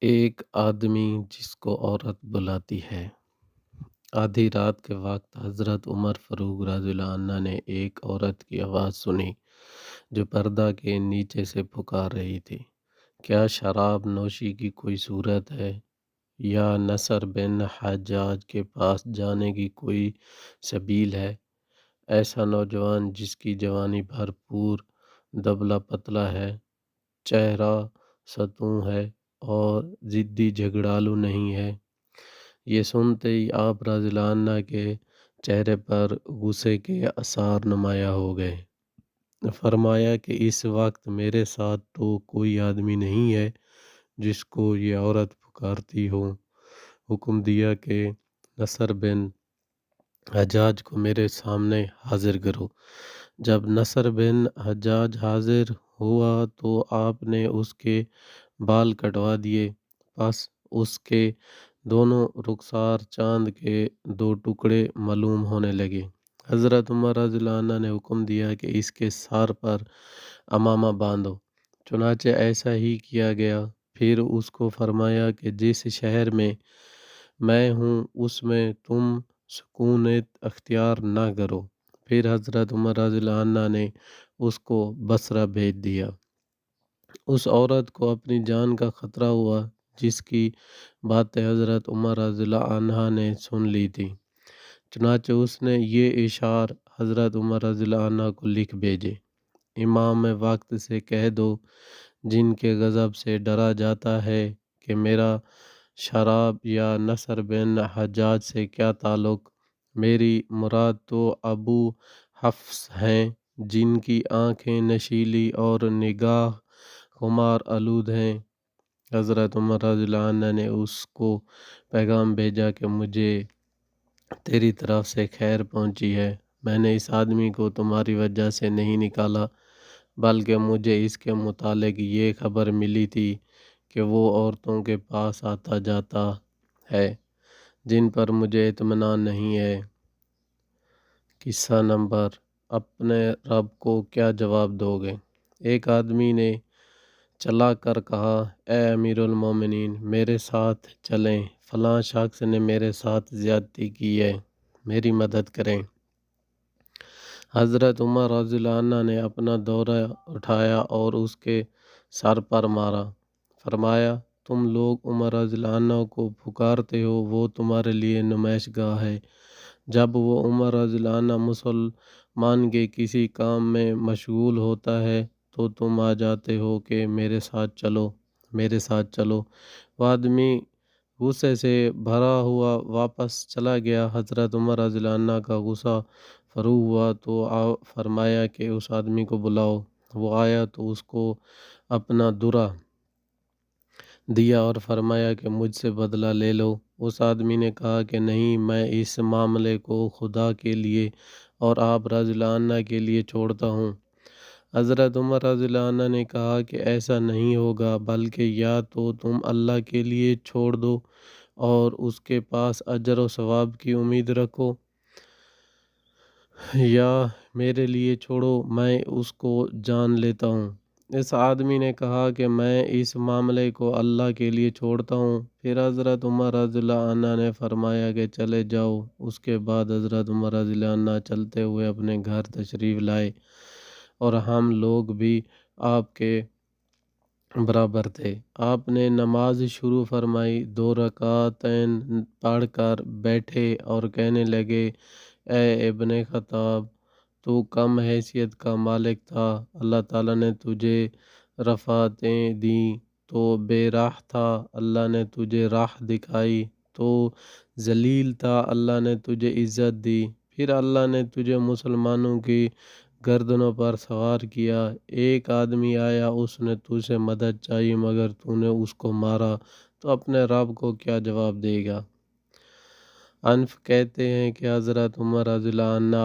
ایک آدمی جس کو عورت بلاتی ہے۔ آدھی رات کے وقت حضرت عمر فاروق رضی اللہ عنہ نے ایک عورت کی آواز سنی جو پردہ کے نیچے سے پکار رہی تھی، کیا شراب نوشی کی کوئی صورت ہے یا نصر بن حجاج کے پاس جانے کی کوئی سبیل ہے؟ ایسا نوجوان جس کی جوانی بھرپور، دبلا پتلا ہے، چہرہ ستوں ہے اور ضدی جھگڑالو نہیں ہے۔ یہ سنتے ہی آپ رضی اللہ عنہ کے چہرے پر غصے کے آثار نمایاں ہو گئے۔ فرمایا کہ اس وقت میرے ساتھ تو کوئی آدمی نہیں ہے جس کو یہ عورت پکارتی ہو۔ حکم دیا کہ نصر بن حجاج کو میرے سامنے حاضر کرو۔ جب نصر بن حجاج حاضر ہوا تو آپ نے اس کے بال کٹوا دیے، پس اس کے دونوں رخسار چاند کے دو ٹکڑے معلوم ہونے لگے۔ حضرت عمر رضی اللہ عنہ نے حکم دیا کہ اس کے سر پر عمامہ باندھو۔ چنانچہ ایسا ہی کیا گیا۔ پھر اس کو فرمایا کہ جس شہر میں ہوں اس میں تم سکونت اختیار نہ کرو۔ پھر حضرت عمر رضی اللہ عنہ نے اس کو بصرہ بھیج دیا۔ اس عورت کو اپنی جان کا خطرہ ہوا جس کی باتیں حضرت عمر رضی اللہ عنہ نے سن لی تھی، چنانچہ اس نے یہ اشعار حضرت عمر رضی اللہ عنہ کو لکھ بھیجے: امام وقت سے کہہ دو جن کے غضب سے ڈرا جاتا ہے کہ میرا شراب یا نصر بن حجاج سے کیا تعلق؟ میری مراد تو ابو حفص ہیں جن کی آنکھیں نشیلی اور نگاہ خمار آلود ہیں۔ حضرت عمر رضی اللہ عنہ نے اس کو پیغام بھیجا کہ مجھے تیری طرف سے خیر پہنچی ہے۔ میں نے اس آدمی کو تمہاری وجہ سے نہیں نکالا، بلکہ مجھے اس کے متعلق یہ خبر ملی تھی کہ وہ عورتوں کے پاس آتا جاتا ہے جن پر مجھے اطمینان نہیں ہے۔ قصہ نمبر: اپنے رب کو کیا جواب دو گے؟ ایک آدمی نے چلا کر کہا، اے امیر المومنین، میرے ساتھ چلیں، فلاں شخص نے میرے ساتھ زیادتی کی ہے، میری مدد کریں۔ حضرت عمر رضی اللہ عنہ نے اپنا دورہ اٹھایا اور اس کے سر پر مارا۔ فرمایا، تم لوگ عمر رضی اللہ عنہ کو پکارتے ہو، وہ تمہارے لیے نمائش گاہ ہے۔ جب وہ عمر رضی اللہ عنہ مسلمان کے کسی کام میں مشغول ہوتا ہے تو تم آ جاتے ہو کہ میرے ساتھ چلو، میرے ساتھ چلو۔ وہ آدمی غصے سے بھرا ہوا واپس چلا گیا۔ حضرت عمر رضی اللہ عنہ کا غصہ فرو ہوا تو فرمایا کہ اس آدمی کو بلاؤ۔ وہ آیا تو اس کو اپنا درہ دیا اور فرمایا کہ مجھ سے بدلہ لے لو۔ اس آدمی نے کہا کہ نہیں، میں اس معاملے کو خدا کے لیے اور آپ رضی اللہ عنہ کے لیے چھوڑتا ہوں۔ حضرت عمر رضی اللہ عنہ نے کہا کہ ایسا نہیں ہوگا، بلکہ یا تو تم اللہ کے لیے چھوڑ دو اور اس کے پاس اجر و ثواب کی امید رکھو، یا میرے لیے چھوڑو، میں اس کو جان لیتا ہوں۔ اس آدمی نے کہا کہ میں اس معاملے کو اللہ کے لیے چھوڑتا ہوں۔ پھر حضرت عمر رضی اللہ عنہ نے فرمایا کہ چلے جاؤ۔ اس کے بعد حضرت عمر رضی اللہ عنہ چلتے ہوئے اپنے گھر تشریف لائے اور ہم لوگ بھی آپ کے برابر تھے۔ آپ نے نماز شروع فرمائی، 2 رکعتین پڑھ کر بیٹھے اور کہنے لگے، اے ابن خطاب، تو کم حیثیت کا مالک تھا، اللہ تعالیٰ نے تجھے رفعتیں دیں، تو بے راہ تھا، اللہ نے تجھے راہ دکھائی، تو ذلیل تھا، اللہ نے تجھے عزت دی، پھر اللہ نے تجھے مسلمانوں کی گردنوں پر سوار کیا۔ ایک آدمی آیا، اس نے تجھ سے مدد چاہی مگر تو نے اس کو مارا، تو اپنے رب کو کیا جواب دے گا؟ انف کہتے ہیں کہ حضرت عمر رضی اللہ عنہ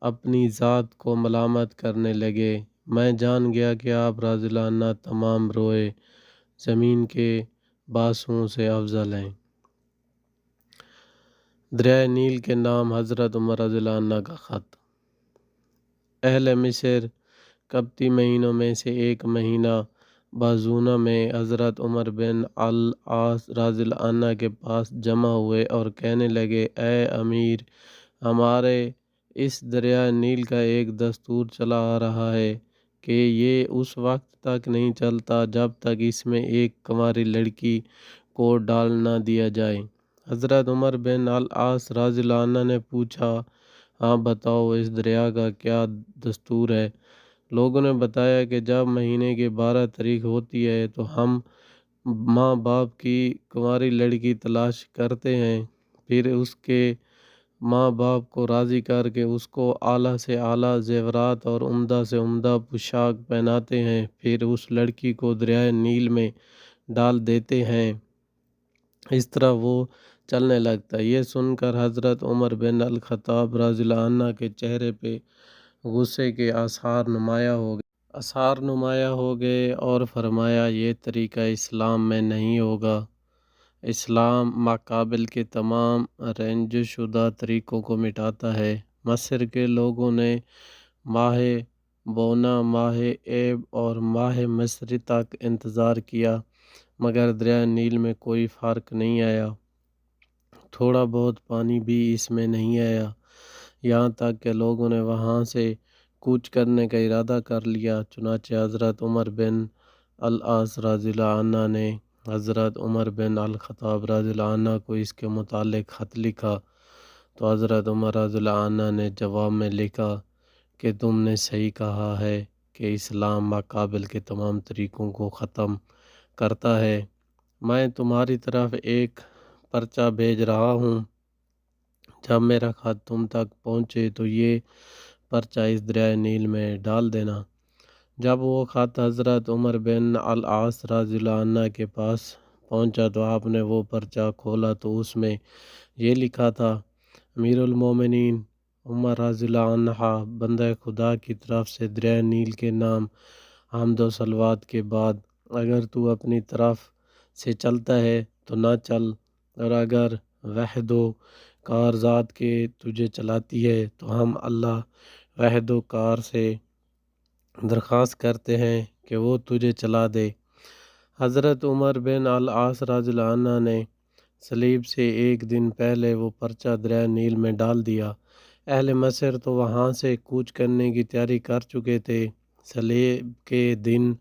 اپنی ذات کو ملامت کرنے لگے۔ میں جان گیا کہ آپ رضی اللہ عنہ تمام روئے زمین کے باسوں سے افضل ہیں۔ دریائے نیل کے نام حضرت عمر رضی اللہ عنہ کا خط۔ اہل مصر قبطی مہینوں میں سے ایک مہینہ بازونا میں حضرت عمر بن العاص رضی اللہ عنہ کے پاس جمع ہوئے اور کہنے لگے، اے امیر، ہمارے اس دریائے نیل کا ایک دستور چلا آ رہا ہے کہ یہ اس وقت تک نہیں چلتا جب تک اس میں ایک کنواری لڑکی کو ڈال نہ دیا جائے۔ حضرت عمر بن العاص رضی اللہ عنہ نے پوچھا، ہاں بتاؤ، اس دریا کا کیا دستور ہے؟ لوگوں نے بتایا کہ جب مہینے کی 12 تاریخ ہوتی ہے تو ہم ماں باپ کی کنواری لڑکی تلاش کرتے ہیں، پھر اس کے ماں باپ کو راضی کر کے اس کو اعلیٰ سے اعلیٰ زیورات اور عمدہ سے عمدہ پوشاک پہناتے ہیں، پھر اس لڑکی کو دریائے نیل میں ڈال دیتے ہیں، اس طرح وہ چلنے لگتا ہے۔ یہ سن کر حضرت عمر بن الخطاب رضی اللہ عنہ کے چہرے پہ غصے کے آثار نمایاں ہو گئے اور فرمایا، یہ طریقہ اسلام میں نہیں ہوگا۔ اسلام ماقابل کے تمام رنج شدہ طریقوں کو مٹاتا ہے۔ مصر کے لوگوں نے ماہ بونا، ماہ ایب اور ماہ مصر تک انتظار کیا، مگر دریائے نیل میں کوئی فرق نہیں آیا، تھوڑا بہت پانی بھی اس میں نہیں آیا، یہاں تک کہ لوگوں نے وہاں سے کوچ کرنے کا ارادہ کر لیا۔ چنانچہ حضرت عمر بن العاص رضی اللہ عنہ نے حضرت عمر بن الخطاب رضی اللہ عنہ کو اس کے متعلق خط لکھا، تو حضرت عمر رضی اللہ عنہ نے جواب میں لکھا کہ تم نے صحیح کہا ہے کہ اسلام ماقابل کے تمام طریقوں کو ختم کرتا ہے۔ میں تمہاری طرف ایک پرچہ بھیج رہا ہوں، جب میرا خط تم تک پہنچے تو یہ پرچہ اس دریائے نیل میں ڈال دینا۔ جب وہ خط حضرت عمر بن العاص رضی اللہ عنہ کے پاس پہنچا تو آپ نے وہ پرچہ کھولا تو اس میں یہ لکھا تھا، امیر المومنین عمر رضی اللہ عنہ، بندہ خدا کی طرف سے دریائے نیل کے نام حمد و صلوات کے بعد، اگر تو اپنی طرف سے چلتا ہے تو نہ چل، اور اگر وحد و کار ذات کے تجھے چلاتی ہے تو ہم اللہ وحد و کار سے درخواست کرتے ہیں کہ وہ تجھے چلا دے۔ حضرت عمر بن العاص رضی اللہ عنہ نے صلیب سے ایک دن پہلے وہ پرچہ دریائے نیل میں ڈال دیا۔ اہل مصر تو وہاں سے کوچ کرنے کی تیاری کر چکے تھے۔ صلیب کے دن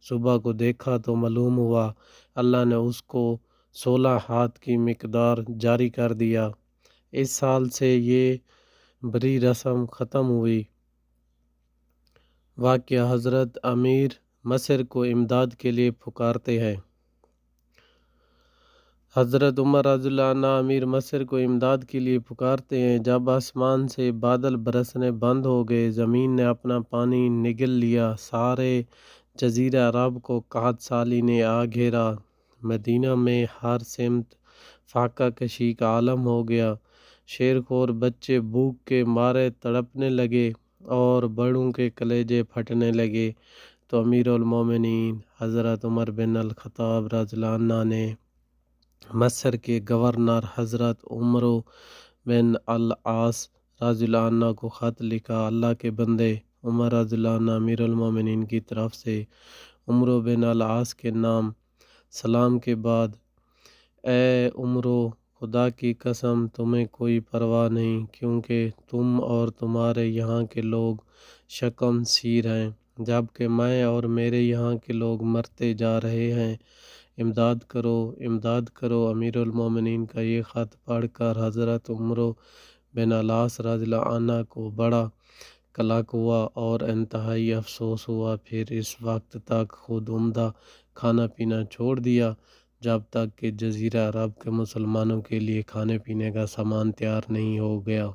صبح کو دیکھا تو معلوم ہوا اللہ نے اس کو 16 ہاتھ کی مقدار جاری کر دیا۔ اس سال سے یہ بری رسم ختم ہوئی۔ واقعہ، حضرت امیر مصر کو امداد کے لیے پکارتے ہیں۔ حضرت عمر رضی اللہ عنہ امیر مصر کو امداد کے لیے پکارتے ہیں۔ جب آسمان سے بادل برسنے بند ہو گئے، زمین نے اپنا پانی نگل لیا، سارے جزیرہ عرب کو قحط سالی نے آ گھیرا، مدینہ میں ہر سمت فاقہ کشی کا عالم ہو گیا، شیر خور بچے بھوک کے مارے تڑپنے لگے اور بڑوں کے کلیجے پھٹنے لگے، تو امیر المومنین حضرت عمر بن الخطاب رضی اللہ عنہ نے مصر کے گورنر حضرت عمر بن العاص رضی اللہ عنہ کو خط لکھا، اللہ کے بندے عمر رضی اللہ عنہ امیر المومنین کی طرف سے عمر بن العاص کے نام سلام کے بعد، اے عمرو، خدا کی قسم تمہیں کوئی پرواہ نہیں، کیونکہ تم اور تمہارے یہاں کے لوگ شکم سیر ہیں، جبکہ میں اور میرے یہاں کے لوگ مرتے جا رہے ہیں، امداد کرو، امداد کرو۔ امیر المومنین کا یہ خط پڑھ کر حضرت عمر بن العاص رضی اللہ عنہ کو بڑا کلاک ہوا اور انتہائی افسوس ہوا، پھر اس وقت تک خود عمدہ کھانا پینا چھوڑ دیا جب تک کہ جزیرہ عرب کے مسلمانوں کے لیے کھانے پینے کا سامان تیار نہیں ہو گیا۔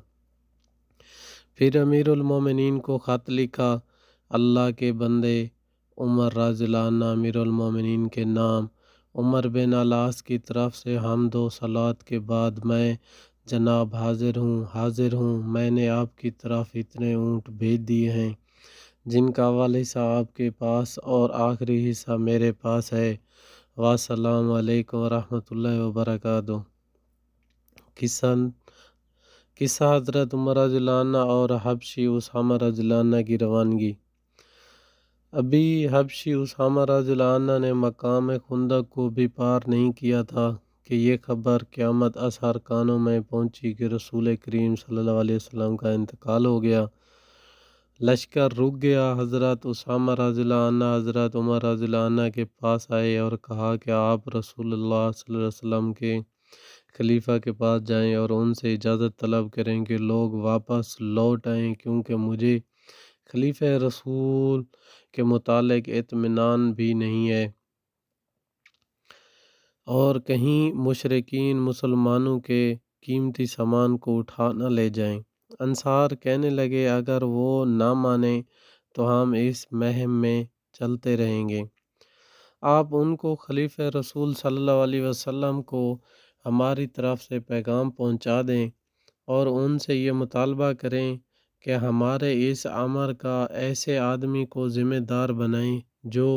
پھر امیر المومنین کو خط لکھا، اللہ کے بندے عمر رضی اللہ عنہ امیر المومنین کے نام عمر بن العاص کی طرف سے حمد و صلوات کے بعد، میں جناب حاضر ہوں، میں نے آپ کی طرف اتنے اونٹ بھیج دیے ہیں جن کا اول حصہ آپ کے پاس اور آخری حصہ میرے پاس ہے، والسلام علیکم ورحمۃ اللہ وبرکاتہ۔ قصہ حضرت عمر رضی اللہ عنہ اور حبشی اسامہ رضی اللہ عنہ کی روانگی۔ ابھی حبشی اسامہ رضی اللہ عنہ نے مقام خندق کو بھی پار نہیں کیا تھا کہ یہ خبر قیامت اثر کانوں میں پہنچی کہ رسول کریم صلی اللہ علیہ وسلم کا انتقال ہو گیا۔ لشکر رک گیا۔ حضرت اسامہ رضی اللہ عنہ حضرت عمر رضی اللہ عنہ کے پاس آئے اور کہا کہ آپ رسول اللہ صلی اللہ علیہ وسلم کے خلیفہ کے پاس جائیں اور ان سے اجازت طلب کریں کہ لوگ واپس لوٹ آئیں، کیونکہ مجھے خلیفہ رسول کے متعلق اطمینان بھی نہیں ہے اور کہیں مشرکین مسلمانوں کے قیمتی سامان کو اٹھا نہ لے جائیں۔ انصار کہنے لگے اگر وہ نہ مانیں تو ہم اس مہم میں چلتے رہیں گے۔ آپ ان کو خلیفہ رسول صلی اللہ علیہ وسلم کو ہماری طرف سے پیغام پہنچا دیں اور ان سے یہ مطالبہ کریں کہ ہمارے اس امر کا ایسے آدمی کو ذمہ دار بنائیں جو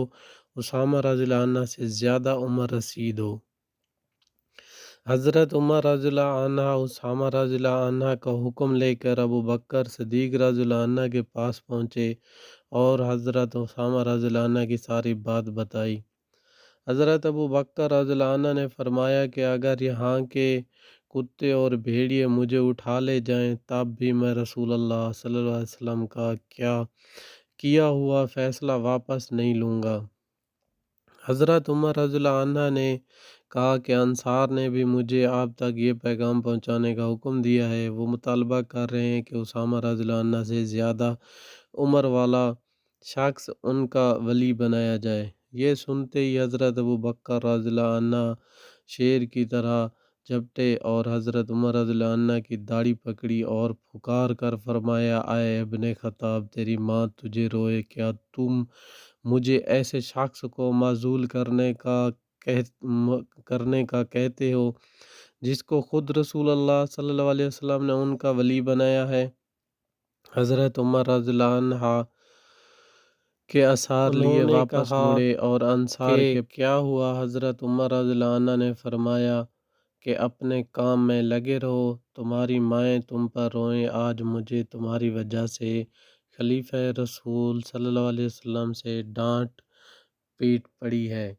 اسامہ رضی اللہ عنہ سے زیادہ عمر رسید ہو۔ حضرت عمر رضی اللہ عنہ اسامہ رضی اللہ عنہ کا حکم لے کر ابو بکر صدیق رضی اللہ عنہ کے پاس پہنچے اور حضرت اسامہ رضی اللہ عنہ کی ساری بات بتائی۔ حضرت ابو بکر رضی اللہ عنہ نے فرمایا کہ اگر یہاں کے کتے اور بھیڑیے مجھے اٹھا لے جائیں تب بھی میں رسول اللہ صلی اللہ علیہ وسلم کا کیا ہوا فیصلہ واپس نہیں لوں گا۔ حضرت عمر رضی اللہ عنہ نے کہا کہ انصار نے بھی مجھے آپ تک یہ پیغام پہنچانے کا حکم دیا ہے، وہ مطالبہ کر رہے ہیں کہ اسامہ رضی اللہ عنہ سے زیادہ عمر والا شخص ان کا ولی بنایا جائے۔ یہ سنتے ہی حضرت ابو بکر رضی اللہ عنہ شیر کی طرح جھپٹے اور حضرت عمر رضی اللہ عنہ کی داڑھی پکڑی اور پکار کر فرمایا اے ابن خطاب، تیری ماں تجھے روئے، کیا تم مجھے ایسے شخص کو معزول کرنے کا کہتے ہو جس کو خود رسول اللہ صلی اللہ علیہ وسلم نے ان کا ولی بنایا ہے؟ حضرت عمر رضی اللہ عنہ کے اثار لیے واپس مڑے اور انصار کے کیا ہوا؟ حضرت عمر رضی اللہ عنہ نے فرمایا کہ اپنے کام میں لگے رہو، تمہاری مائیں تم پر روئیں، آج مجھے تمہاری وجہ سے خلیفہ رسول صلی اللہ علیہ وسلم سے ڈانٹ پیٹ پڑی ہے۔